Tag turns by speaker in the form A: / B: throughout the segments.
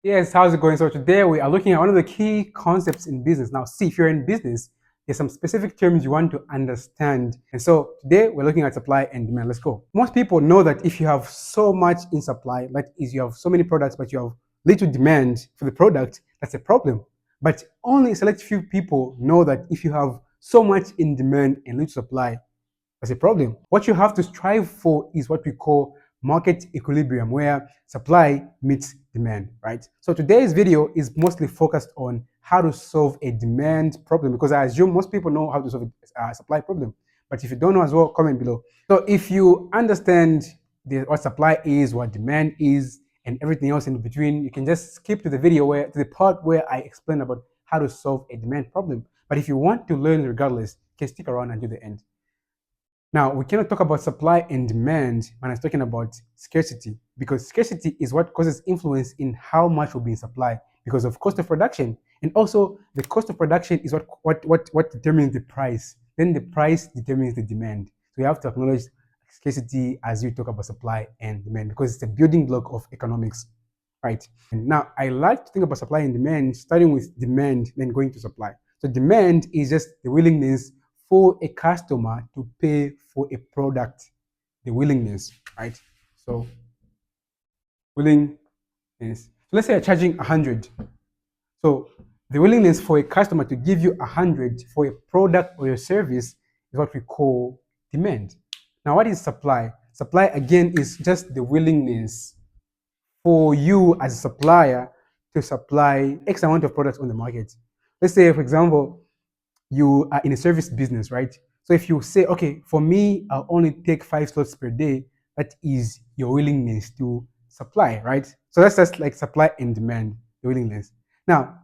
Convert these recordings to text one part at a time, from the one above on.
A: Yes, how's it going? So today we are looking at one of the key concepts in business. Now, see, if you're in business, there's some specific terms you want to understand. And so today we're looking at supply and demand. Let's go. Most people know that if you have so much in supply, that is, you have so many products, but you have little demand for the product, that's a problem. But only a select few people know that if you have so much in demand and little supply, that's a problem. What you have to strive for is what we call market equilibrium, where supply meets demand, right? So today's video is mostly focused on how to solve a demand problem, because I assume most people know how to solve a supply problem. But if you don't know as well, comment below. So if you understand what supply is, what demand is, and everything else in between, you can just skip to the video to the part where I explain about how to solve a demand problem. But if you want to learn regardless, you can stick around until the end. Now, we cannot talk about supply and demand when I'm talking about scarcity, because scarcity is what causes influence in how much will be in supply because of cost of production. And also, the cost of production is what determines the price. Then the price determines the demand. So you have to acknowledge scarcity as you talk about supply and demand, because it's a building block of economics, right? And now, I like to think about supply and demand, starting with demand, then going to supply. So demand is just the willingness for a customer to pay for a product, the willingness, right? So willingness. So let's say you're charging 100. So the willingness for a customer to give you 100 for a product or your service is what we call demand. Now, what is supply? Supply, again, is just the willingness for you as a supplier to supply X amount of products on the market. Let's say, for example, you are in a service business, right? So if you say, okay, for me, I'll only take 5 slots per day, that is your willingness to supply, right? So that's just like supply and demand, the willingness. Now,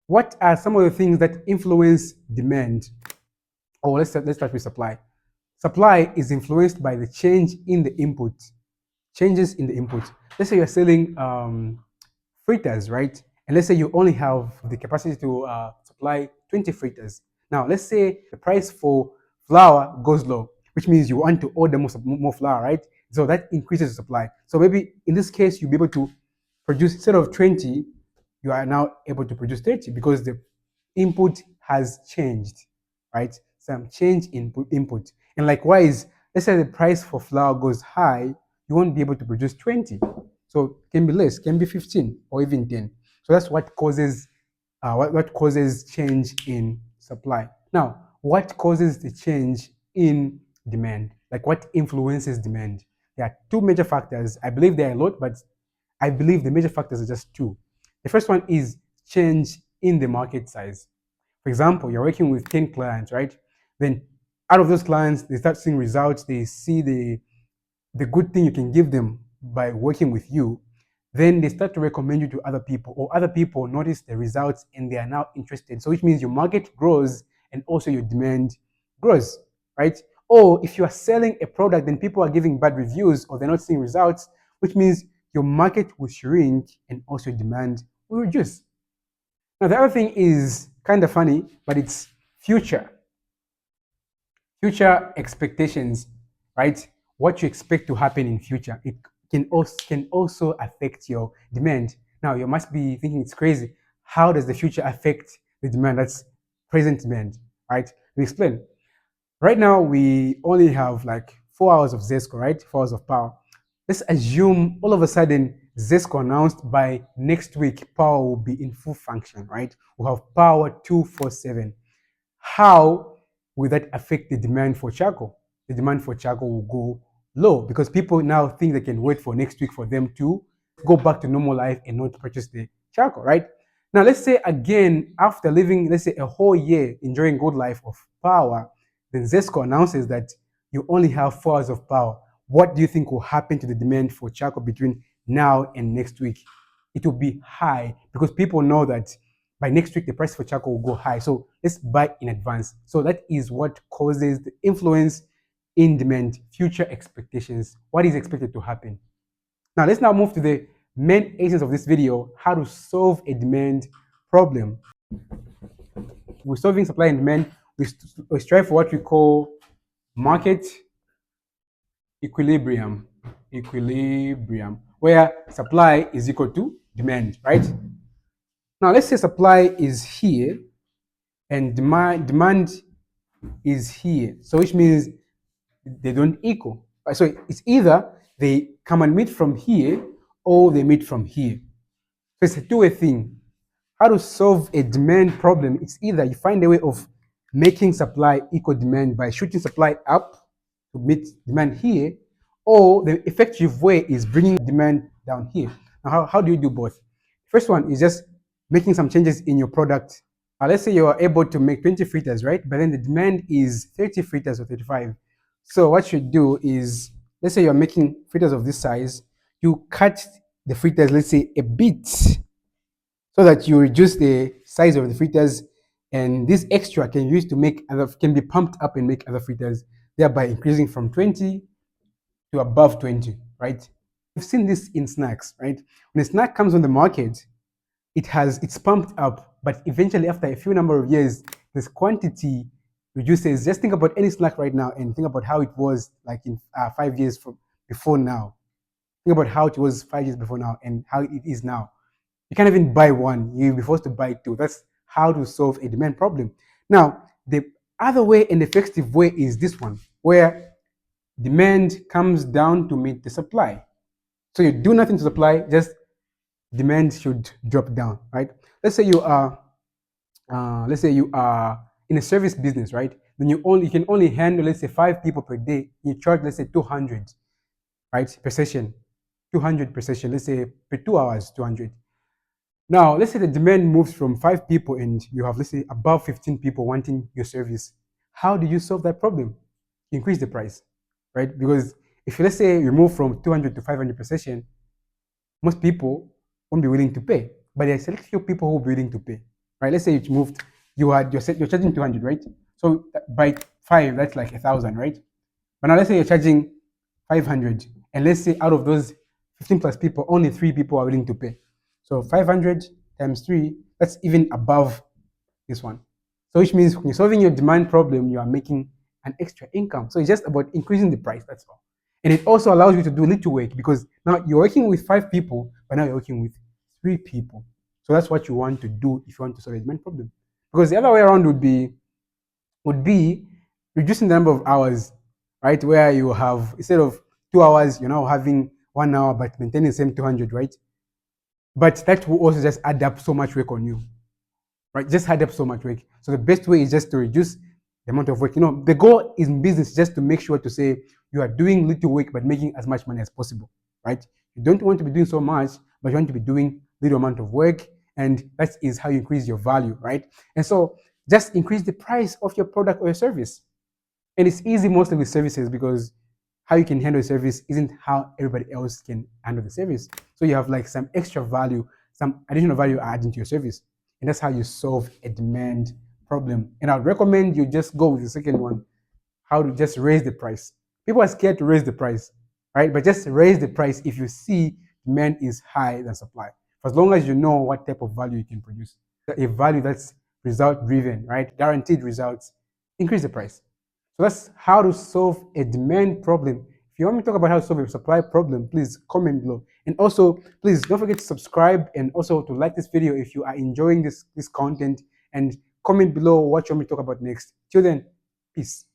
A: what are some of the things that influence demand? Oh, let's start with supply. Supply is influenced by the change in the input, changes in the input. Let's say you're selling fritters, right? And let's say you only have the capacity to supply 20 fritters. Now, let's say the price for flour goes low, which means you want to order more flour, right? So that increases the supply. So maybe in this case, you'll be able to produce, instead of 20, you are now able to produce 30 because the input has changed, right? Some change in input. And likewise, let's say the price for flour goes high, you won't be able to produce 20. So it can be less, can be 15 or even 10. So that's what causes what causes change in supply. Now, what causes the change in demand? Like what influences demand? There are two major factors. I believe there are a lot, but I believe the major factors are just two. The first one is change in the market size. For example, you're working with 10 clients, right? Then out of those clients, they start seeing results, they see the good thing you can give them by working with you, then they start to recommend you to other people, or other people notice the results and they are now interested. So which means your market grows and also your demand grows, right? Or if you are selling a product, then people are giving bad reviews or they're not seeing results, which means your market will shrink and also demand will reduce. Now, the other thing is kind of funny, but it's future expectations, right? What you expect to happen in future, it can also affect your demand. Now you must be thinking it's crazy. How does the future affect the demand? That's present demand, right? We explain. Right now we only have like 4 hours of Zesco, right? 4 hours of power. Let's assume all of a sudden Zesco announced by next week power will be in full function, right? We'll have power 247. How will that affect the demand for charcoal? The demand for charcoal will go low because people now think they can wait for next week for them to go back to normal life and not purchase the charcoal, right? Now, let's say again, after living, let's say a whole year enjoying good life of power, then Zesco announces that you only have 4 hours of power. What do you think will happen to the demand for charcoal between now and next week? It will be high because people know that by next week the price for charcoal will go high. So let's buy in advance. So that is what causes the influence in demand, future expectations, what is expected to happen. Now let's now move to the main essence of this video, how to solve a demand problem. We're solving supply and demand. We strive for what we call market equilibrium, where supply is equal to demand, right? Now let's say supply is here and demand is here. So which means they don't equal. Right? So it's either they come and meet from here or they meet from here. So it's a two-way thing. How to solve a demand problem? It's either you find a way of making supply equal demand by shooting supply up to meet demand here, or the effective way is bringing demand down here. Now, how do you do both? First one is just making some changes in your product. Let's say you are able to make 20 fritters, right? But then the demand is 30 fritters or 35. So what you do is, let's say you're making fritters of this size, you cut the fritters, let's say a bit, so that you reduce the size of the fritters, and this extra can use to make other, can be pumped up and make other fritters, thereby increasing from 20 to above 20, right? We've seen this in snacks, right? When a snack comes on the market, it's pumped up, but eventually after a few number of years, this quantity reduces. Just think about any snack right now and think about how it was like in 5 years from before now. Think about how it was 5 years before now and how it is now. You can't even buy one, you'll be forced to buy two. That's how to solve a demand problem. Now, the other way and effective way is this one, where demand comes down to meet the supply. So you do nothing to supply, just demand should drop down, right? Let's say you are, in a service business, right? Then you can only handle, let's say, 5 people per day. You charge, let's say, 200, right, per session, 200 per session. Let's say per 2 hours, 200. Now, let's say the demand moves from 5 people and you have, let's say, above 15 people wanting your service. How do you solve that problem? Increase the price, right? Because if, let's say, you move from 200 to 500 per session, most people won't be willing to pay. But there are select few people who will be willing to pay, right? Let's say you moved, you're charging 200, right? So by 5, that's like 1,000, right? But now let's say you're charging 500, and let's say out of those 15 plus people, only 3 people are willing to pay. So 500 times 3, that's even above this one. So which means when you're solving your demand problem, you are making an extra income. So it's just about increasing the price, that's all. And it also allows you to do little work because now you're working with 5 people, but now you're working with 3 people. So that's what you want to do if you want to solve a demand problem. Because the other way around would be reducing the number of hours, right? Where you have, instead of 2 hours, you're now having 1 hour, but maintaining the same 200, right? But that will also just add up so much work on you, right? Just add up so much work. So the best way is just to reduce the amount of work. The goal in business is just to make sure to say you are doing little work but making as much money as possible, right? You don't want to be doing so much, but you want to be doing little amount of work, and that is how you increase your value, right? And so just increase the price of your product or your service. And it's easy mostly with services because how you can handle a service isn't how everybody else can handle the service. So you have like some extra value, some additional value adding to your service. And that's how you solve a demand problem. And I'd recommend you just go with the second one, how to just raise the price. People are scared to raise the price, right? But just raise the price if you see demand is high than supply. For as long as you know what type of value you can produce. A value that's result driven, right? Guaranteed results, increase the price. So that's how to solve a demand problem. If you want me to talk about how to solve a supply problem, please comment below. And also, please don't forget to subscribe and also to like this video if you are enjoying this content, and comment below what you want me to talk about next. Till then, peace.